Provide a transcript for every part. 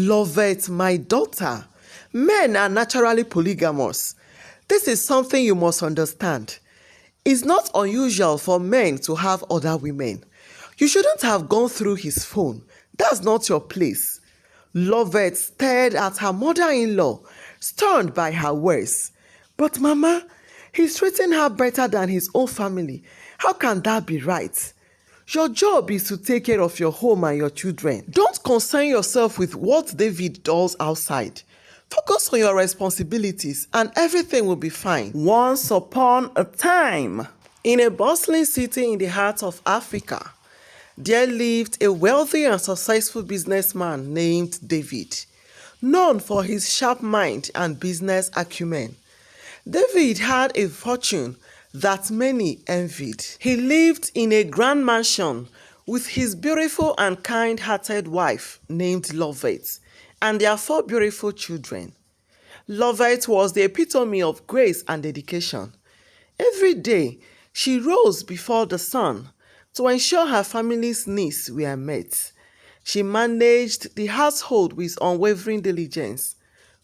Loveth, my daughter, men are naturally polygamous. This is something you must understand. It's not unusual for men to have other women. You shouldn't have gone through his phone. That's not your place. Loveth stared at her mother-in-law, stunned by her words. But Mama, he's treating her better than his own family. How can that be right? Your job is to take care of your home and your children. Don't concern yourself with what David does outside. Focus on your responsibilities and everything will be fine. Once upon a time, in a bustling city in the heart of Africa, there lived a wealthy and successful businessman named David, known for his sharp mind and business acumen. David had a fortune that many envied. He lived in a grand mansion with his beautiful and kind-hearted wife named Loveth and their 4 beautiful children. Loveth was the epitome of grace and dedication. Every day, she rose before the sun to ensure her family's needs were met. She managed the household with unwavering diligence,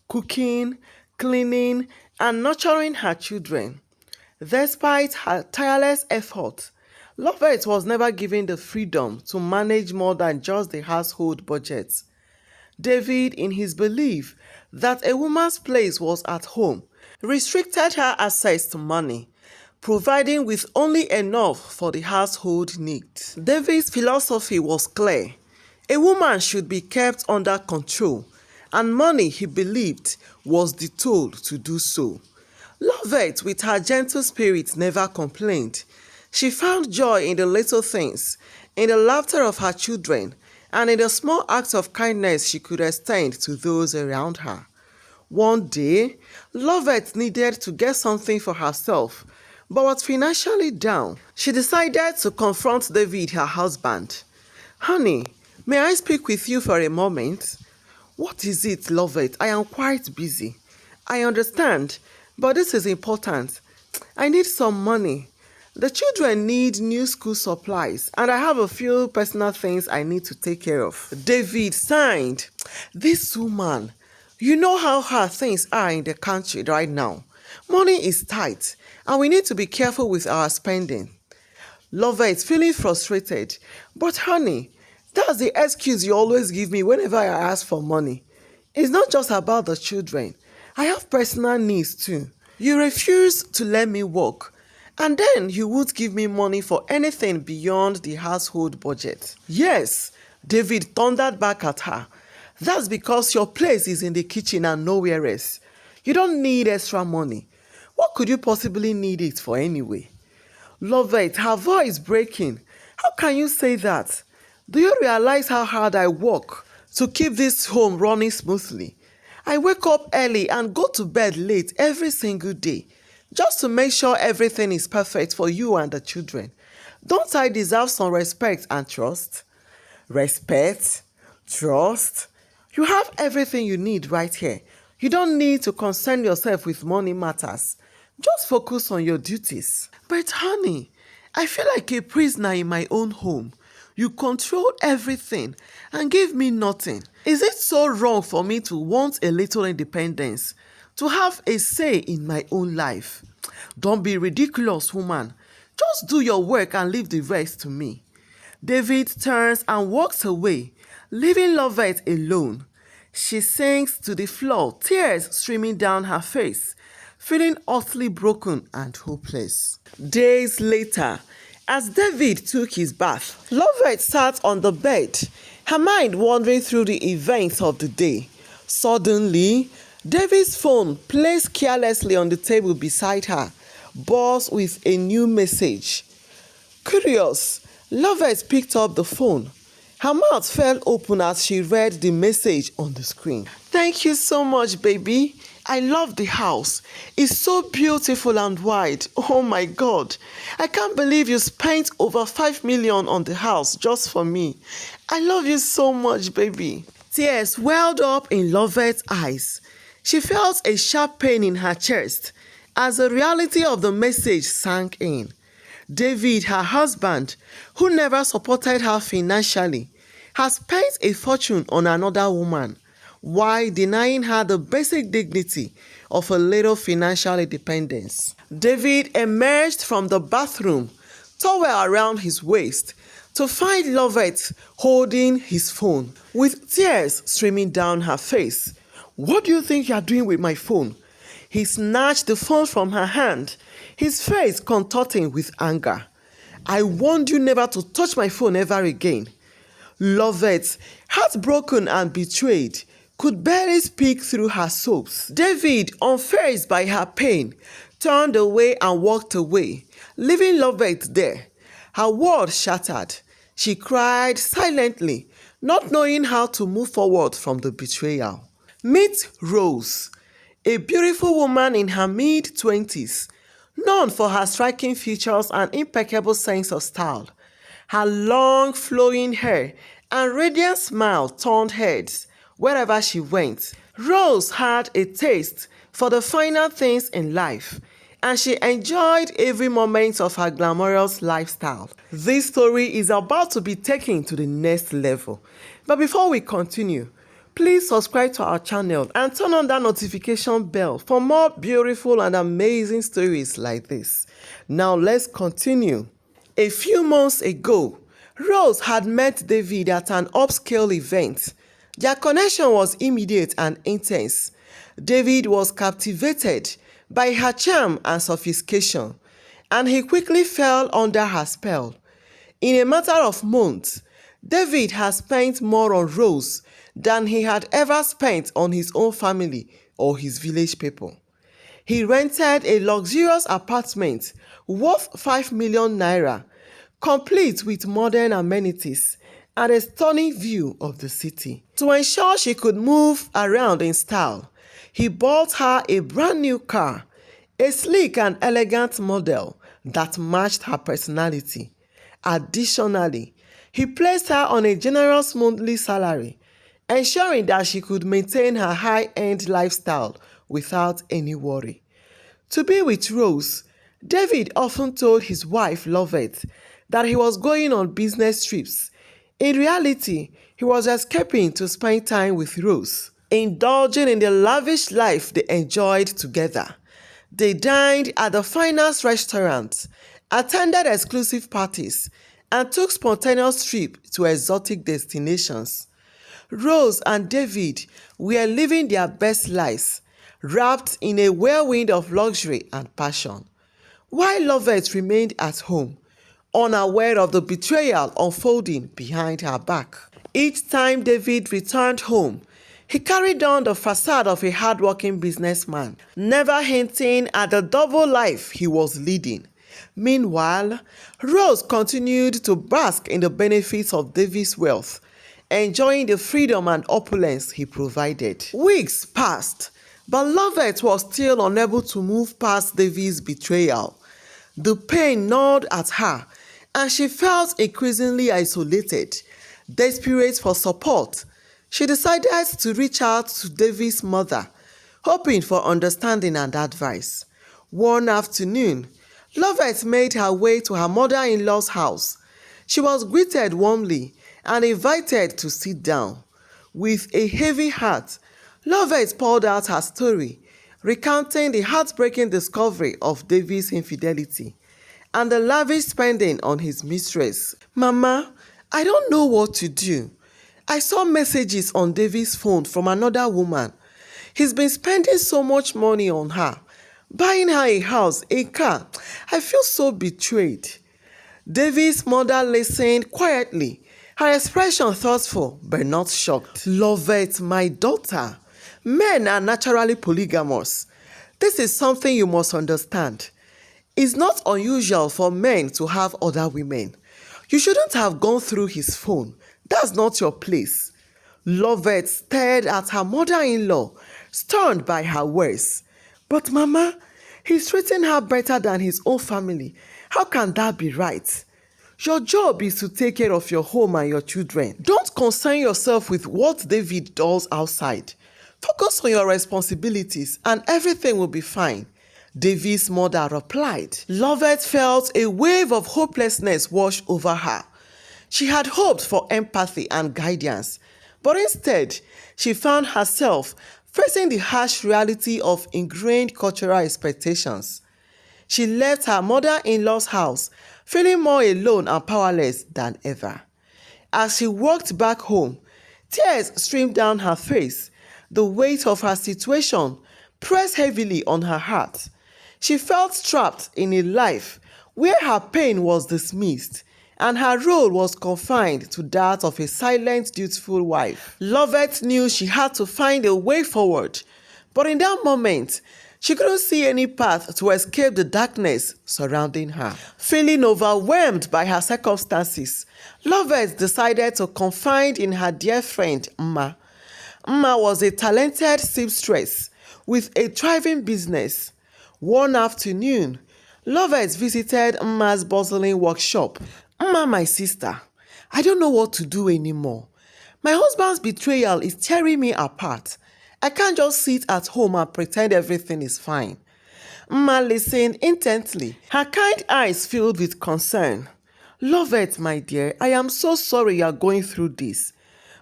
cooking, cleaning, and nurturing her children. Despite her tireless effort, Loveth was never given the freedom to manage more than just the household budget. David, in his belief that a woman's place was at home, restricted her access to money, providing with only enough for the household needs. David's philosophy was clear. A woman should be kept under control, and money, he believed, was the tool to do so. Loveth, with her gentle spirit, never complained. She found joy in the little things, in the laughter of her children, and in the small acts of kindness she could extend to those around her. One day, Loveth needed to get something for herself, but was financially down. She decided to confront David, her husband. "Honey, may I speak with you for a moment?" "What is it, Loveth? I am quite busy." "I understand, but this is important. I need some money. The children need new school supplies, and I have a few personal things I need to take care of." David sighed. "This woman, you know how hard things are in the country right now. Money is tight, and we need to be careful with our spending." Loveth, feeling frustrated. "But honey, that's the excuse you always give me whenever I ask for money. It's not just about the children. I have personal needs too. You refuse to let me work, and then you won't give me money for anything beyond the household budget." "Yes," David thundered back at her. "That's because your place is in the kitchen and nowhere else. You don't need extra money. What could you possibly need it for anyway?" Loveth, her voice breaking. "How can you say that? Do you realize how hard I work to keep this home running smoothly? I wake up early and go to bed late every single day, just to make sure everything is perfect for you and the children. Don't I deserve some respect and trust?" "Respect? Trust? You have everything you need right here. You don't need to concern yourself with money matters. Just focus on your duties." "But honey, I feel like a prisoner in my own home. You control everything and give me nothing. Is it so wrong for me to want a little independence, to have a say in my own life?" "Don't be ridiculous, woman. Just do your work and leave the rest to me." David turns and walks away, leaving Loveth alone. She sinks to the floor, tears streaming down her face, feeling utterly broken and hopeless. Days later, as David took his bath, Loveth sat on the bed, her mind wandering through the events of the day. Suddenly, David's phone, placed carelessly on the table beside her, buzzed with a new message. Curious, Loveth picked up the phone. Her mouth fell open as she read the message on the screen. "Thank you so much, baby. I love the house. It's so beautiful and wide. Oh my God. I can't believe you spent over 5 million on the house just for me. I love you so much, baby." Tears welled up in Loveth's eyes. She felt a sharp pain in her chest as the reality of the message sank in. David, her husband, who never supported her financially, has spent a fortune on another woman. while denying her the basic dignity of a little financial independence. David emerged from the bathroom, towel around his waist, to find Loveth holding his phone, with tears streaming down her face. "What do you think you are doing with my phone?" He snatched the phone from her hand, his face contorting with anger. "I warned you never to touch my phone ever again." Loveth, heartbroken and betrayed, could barely speak through her sobs. David, unfazed by her pain, turned away and walked away, leaving Loveth there. Her world shattered. She cried silently, not knowing how to move forward from the betrayal. Meet Rose, a beautiful woman in her mid-20s, known for her striking features and impeccable sense of style. Her long flowing hair and radiant smile turned heads wherever she went. Rose had a taste for the finer things in life, and she enjoyed every moment of her glamorous lifestyle. This story is about to be taken to the next level. But before we continue, please subscribe to our channel and turn on that notification bell for more beautiful and amazing stories like this. Now let's continue. A few months ago, Rose had met David at an upscale event. Their connection was immediate and intense. David was captivated by her charm and sophistication, and he quickly fell under her spell. In a matter of months, David had spent more on Rose than he had ever spent on his own family or his village people. He rented a luxurious apartment worth 5 million naira, complete with modern amenities and a stunning view of the city. To ensure she could move around in style, he bought her a brand new car, a sleek and elegant model that matched her personality. Additionally, he placed her on a generous monthly salary, ensuring that she could maintain her high-end lifestyle without any worry. To be with Rose, David often told his wife Loveth that he was going on business trips. In reality, he was escaping to spend time with Rose, indulging in the lavish life they enjoyed together. They dined at the finest restaurants, attended exclusive parties, and took spontaneous trips to exotic destinations. Rose and David were living their best lives, wrapped in a whirlwind of luxury and passion, while Loveth remained at home, unaware of the betrayal unfolding behind her back. Each time David returned home, he carried on the facade of a hardworking businessman, never hinting at the double life he was leading. Meanwhile, Rose continued to bask in the benefits of David's wealth, enjoying the freedom and opulence he provided. Weeks passed, but Loveth was still unable to move past David's betrayal. The pain gnawed at her, and she felt increasingly isolated. Desperate for support, she decided to reach out to David's mother, hoping for understanding and advice. One afternoon, Loveth made her way to her mother-in-law's house. She was greeted warmly and invited to sit down. With a heavy heart, Loveth poured out her story, recounting the heartbreaking discovery of David's infidelity and the lavish spending on his mistress. "Mama, I don't know what to do. I saw messages on David's phone from another woman. He's been spending so much money on her, buying her a house, a car. I feel so betrayed." David's mother listened quietly, her expression thoughtful but not shocked. "Loveth, my daughter, men are naturally polygamous. This is something you must understand. It's not unusual for men to have other women. You shouldn't have gone through his phone. That's not your place." Loveth stared at her mother-in-law, stunned by her words. "But Mama, he's treating her better than his own family. How can that be right? Your job is to take care of your home and your children. Don't concern yourself with what David does outside. Focus on your responsibilities and everything will be fine," David's mother replied. Loveth felt a wave of hopelessness wash over her. She had hoped for empathy and guidance, But instead, she found herself facing the harsh reality of ingrained cultural expectations. She left her mother-in-law's house feeling more alone and powerless than ever. As she walked back home, tears streamed down her face. The weight of her situation pressed heavily on her heart. She felt trapped in a life where her pain was dismissed and her role was confined to that of a silent, dutiful wife. Loveth knew she had to find a way forward, but in that moment, she couldn't see any path to escape the darkness surrounding her. Feeling overwhelmed by her circumstances, Loveth decided to confide in her dear friend, Mma. Mma was a talented seamstress with a thriving business. One afternoon, Loveth visited Mma's bustling workshop. Mma, my sister, I don't know what to do anymore. My husband's betrayal is tearing me apart. I can't just sit at home and pretend everything is fine. Mma listened intently, her kind eyes filled with concern. Loveth, my dear, I am so sorry you are going through this.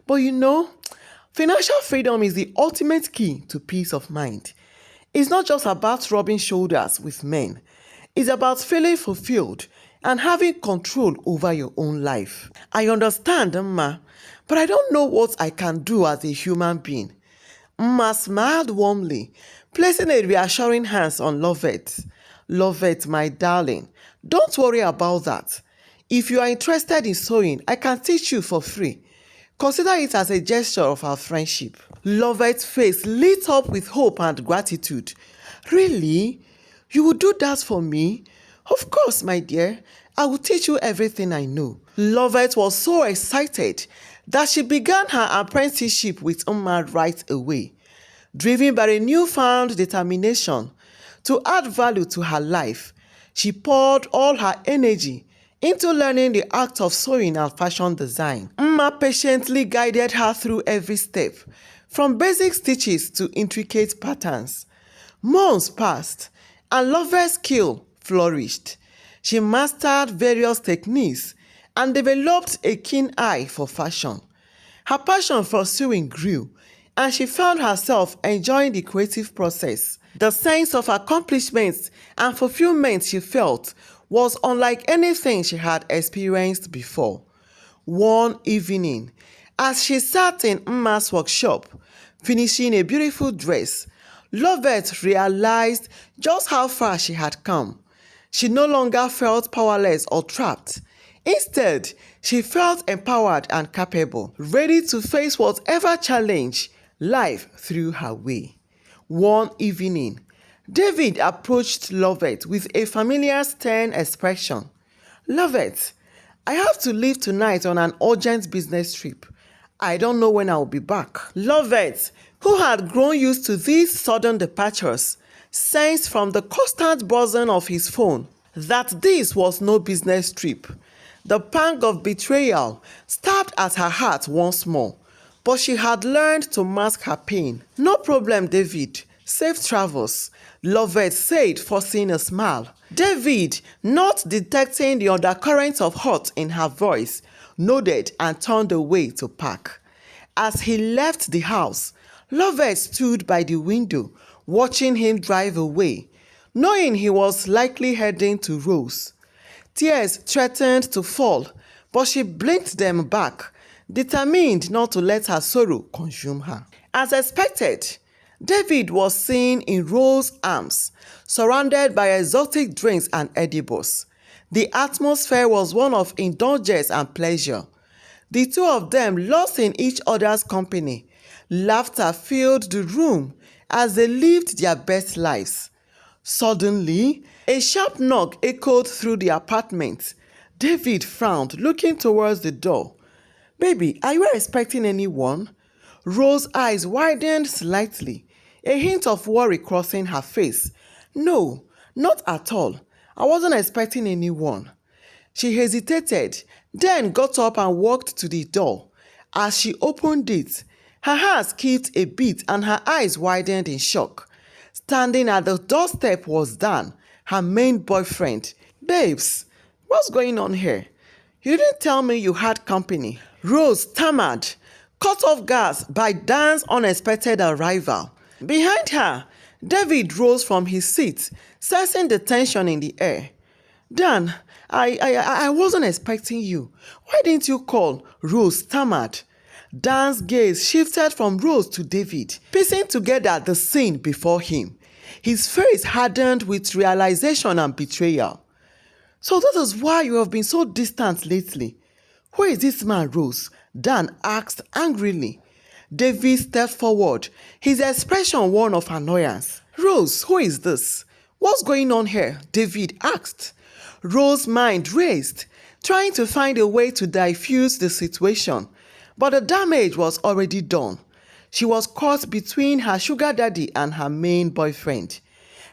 But financial freedom is the ultimate key to peace of mind. It's not just about rubbing shoulders with men. It's about feeling fulfilled and having control over your own life. I understand, Mma, but I don't know what I can do as a human being. Mma smiled warmly, placing a reassuring hand on Loveth. Loveth, my darling, don't worry about that. If you are interested in sewing, I can teach you for free. Consider it as a gesture of our friendship. Loveth's face lit up with hope and gratitude. Really? You will do that for me? Of course, my dear. I will teach you everything I know. Loveth was so excited that she began her apprenticeship with Mma right away, driven by a newfound determination to add value to her life. She poured all her energy into learning the art of sewing and fashion design. Mma patiently guided her through every step, from basic stitches to intricate patterns. Months passed, and Loveth's skill flourished. She mastered various techniques and developed a keen eye for fashion. Her passion for sewing grew, and she found herself enjoying the creative process. The sense of accomplishment and fulfillment she felt was unlike anything she had experienced before. One evening, as she sat in Mma's workshop, finishing a beautiful dress, Loveth realized just how far she had come. She no longer felt powerless or trapped. Instead, she felt empowered and capable, ready to face whatever challenge life threw her way. One evening, David approached Loveth with a familiar stern expression. Loveth, I have to leave tonight on an urgent business trip. I don't know when I'll be back. Loveth, who had grown used to these sudden departures, sensed from the constant buzzing of his phone that this was no business trip. The pang of betrayal stabbed at her heart once more, but she had learned to mask her pain. No problem, David. Safe travels, Loveth said, forcing a smile. David, not detecting the undercurrent of hurt in her voice, nodded and turned away to pack. As he left the house, Loveth stood by the window, watching him drive away, knowing he was likely heading to Rose. Tears threatened to fall, but she blinked them back, determined not to let her sorrow consume her. As expected, David was seen in Rose's arms, surrounded by exotic drinks and edibles. The atmosphere was one of indulgence and pleasure. The two of them lost in each other's company. Laughter filled the room as they lived their best lives. Suddenly, a sharp knock echoed through the apartment. David frowned, looking towards the door. Baby, are you expecting anyone? Rose's eyes widened slightly, a hint of worry crossing her face. No, not at all. I wasn't expecting anyone. She hesitated, then got up and walked to the door. As she opened it, her heart skipped a beat and her eyes widened in shock. Standing at the doorstep was Dan, her main boyfriend. Babes, what's going on here? You didn't tell me you had company. Rose stammered, caught off guard by Dan's unexpected arrival. Behind her, David rose from his seat, sensing the tension in the air. Dan, I wasn't expecting you. Why didn't you call? Rose stammered. Dan's gaze shifted from Rose to David, piecing together the scene before him. His face hardened with realization and betrayal. So that is why you have been so distant lately. Who is this man, Rose? Dan asked angrily. David stepped forward, his expression one of annoyance. Rose, who is this? What's going on here? David asked. Rose's mind raced, trying to find a way to diffuse the situation, but the damage was already done. She was caught between her sugar daddy and her main boyfriend,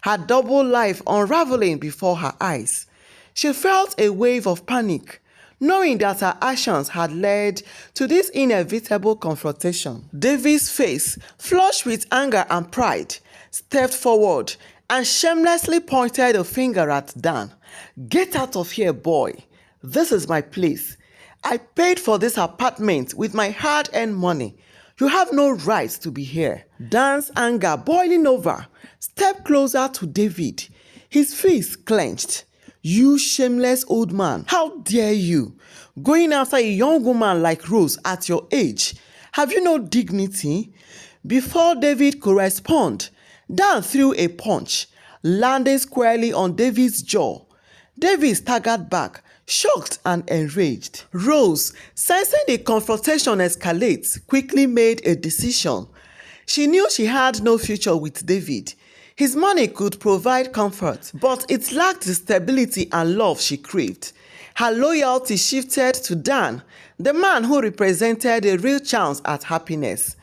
her double life unraveling before her eyes. She felt a wave of panic, knowing that her actions had led to this inevitable confrontation. David's face, flushed with anger and pride, stepped forward and shamelessly pointed a finger at Dan. Get out of here, boy. This is my place. I paid for this apartment with my hard-earned money. You have no right to be here. Dan's anger boiling over, stepped closer to David, his fist clenched. You shameless old man, how dare you? Going after a young woman like Rose at your age. Have you no dignity? Before David could respond, Dan threw a punch, landing squarely on David's jaw. David staggered back, shocked and enraged. Rose, sensing the confrontation escalate, quickly made a decision. She knew she had no future with David. His money could provide comfort, but it lacked the stability and love she craved. Her loyalty shifted to Dan, the man who represented a real chance at happiness.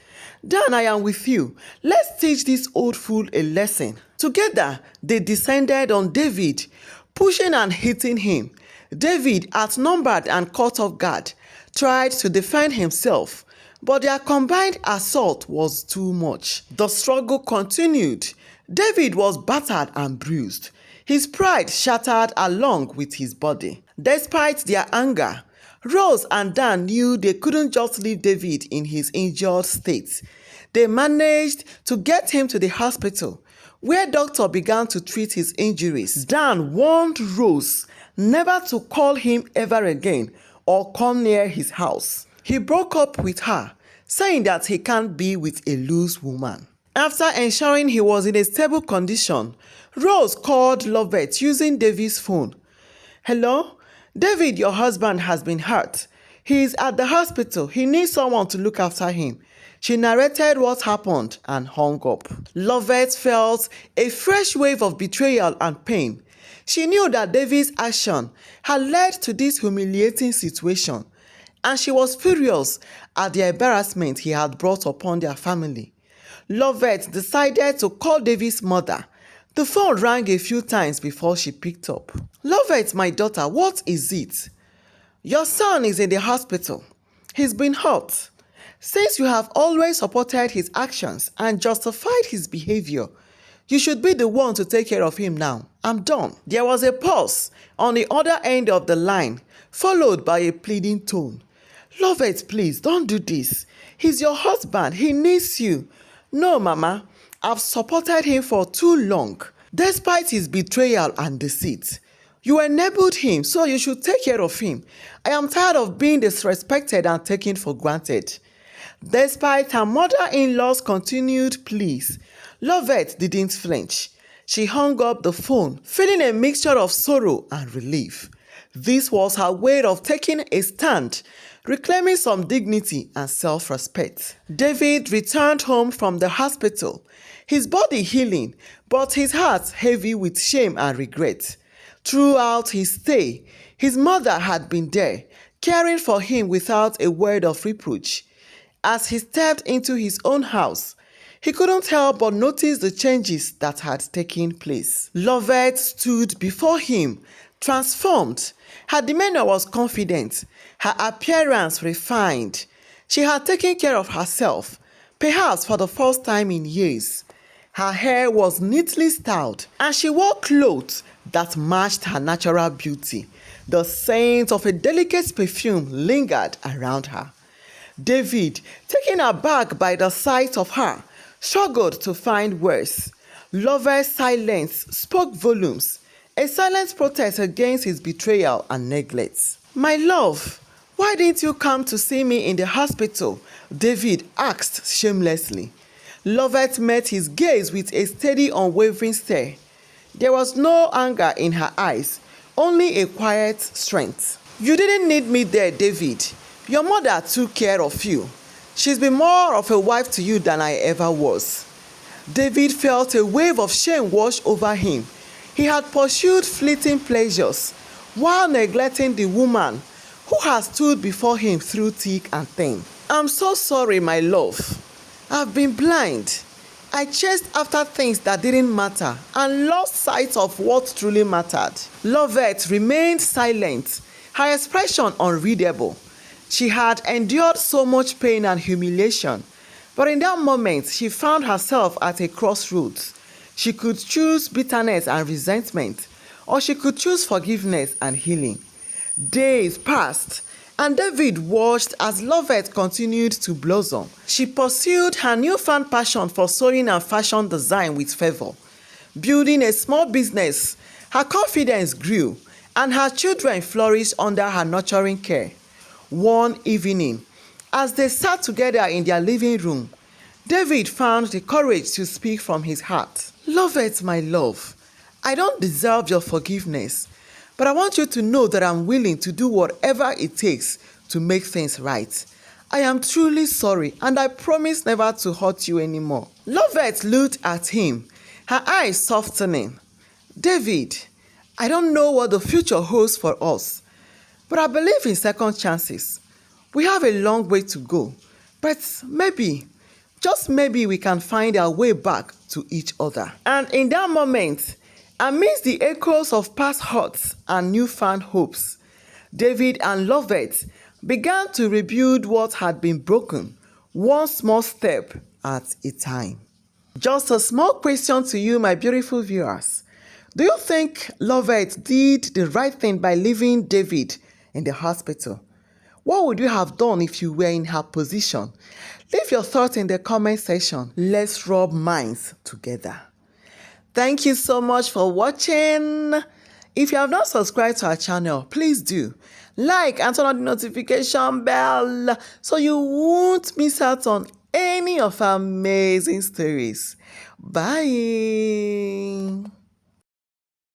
Dan, I am with you. Let's teach this old fool a lesson. Together, they descended on David, pushing and hitting him. David, outnumbered and caught off guard, tried to defend himself, but their combined assault was too much. The struggle continued. David was battered and bruised, his pride shattered along with his body. Despite their anger, Rose and Dan knew they couldn't just leave David in his injured state. They managed to get him to the hospital, where doctors began to treat his injuries. Dan warned Rose never to call him ever again or come near his house. He broke up with her, saying that he can't be with a loose woman. After ensuring he was in a stable condition, Rose called Loveth using David's phone. Hello? David, your husband has been hurt. He is at the hospital. He needs someone to look after him. She narrated what happened and hung up. Loveth felt a fresh wave of betrayal and pain. She knew that David's action had led to this humiliating situation, and she was furious at the embarrassment he had brought upon their family. Loveth decided to call David's mother. The phone rang a few times before she picked up. Loveth, my daughter, what is it? Your son is in the hospital. He's been hurt. Since you have always supported his actions and justified his behavior, you should be the one to take care of him now. I'm done. There was a pause on the other end of the line, followed by a pleading tone. Loveth, please, don't do this. He's your husband. He needs you. No, Mama. I've supported him for too long, despite his betrayal and deceit. You enabled him, so you should take care of him. I am tired of being disrespected and taken for granted. Despite her mother-in-law's continued pleas, Loveth didn't flinch. She hung up the phone, feeling a mixture of sorrow and relief. This was her way of taking a stand, reclaiming some dignity and self-respect. David returned home from the hospital, his body healing, but his heart heavy with shame and regret. Throughout his stay, his mother had been there, caring for him without a word of reproach. As he stepped into his own house, he couldn't help but notice the changes that had taken place. Loveth stood before him, transformed. Her demeanor was confident, her appearance refined. She had taken care of herself, perhaps for the first time in years. Her hair was neatly styled, and she wore clothes that matched her natural beauty. The scent of a delicate perfume lingered around her. David, taken aback by the sight of her, struggled to find words. Loveth's silence spoke volumes, a silent protest against his betrayal and neglect. "My love, why didn't you come to see me in the hospital?" David asked shamelessly. Loveth met his gaze with a steady, unwavering stare. There was no anger in her eyes, only a quiet strength. "You didn't need me there, David. Your mother took care of you. She's been more of a wife to you than I ever was." David felt a wave of shame wash over him. He had pursued fleeting pleasures while neglecting the woman who had stood before him through thick and thin. "I'm so sorry, my love. I've been blind. I chased after things that didn't matter and lost sight of what truly mattered." Loveth remained silent, her expression unreadable. She had endured so much pain and humiliation, but in that moment she found herself at a crossroads. She could choose bitterness and resentment, or she could choose forgiveness and healing. Days passed, and David watched as Loveth continued to blossom. She pursued her newfound passion for sewing and fashion design with fervor. Building a small business, her confidence grew, and her children flourished under her nurturing care. One evening, as they sat together in their living room, David found the courage to speak from his heart. "Loveth, my love, I don't deserve your forgiveness, but I want you to know that I'm willing to do whatever it takes to make things right. I am truly sorry, and I promise never to hurt you anymore." Loveth looked at him, her eyes softening. "David, I don't know what the future holds for us, but I believe in second chances. We have a long way to go, but maybe, just maybe, we can find our way back to each other." And in that moment, amidst the echoes of past hurts and newfound hopes, David and Loveth began to rebuild what had been broken, one small step at a time. Just a small question to you, my beautiful viewers. Do you think Loveth did the right thing by leaving David in the hospital? What would you have done if you were in her position? Leave your thoughts in the comment section. Let's rub minds together. Thank you so much for watching. If you have not subscribed to our channel, please do. Like and turn on the notification bell so you won't miss out on any of our amazing stories. Bye.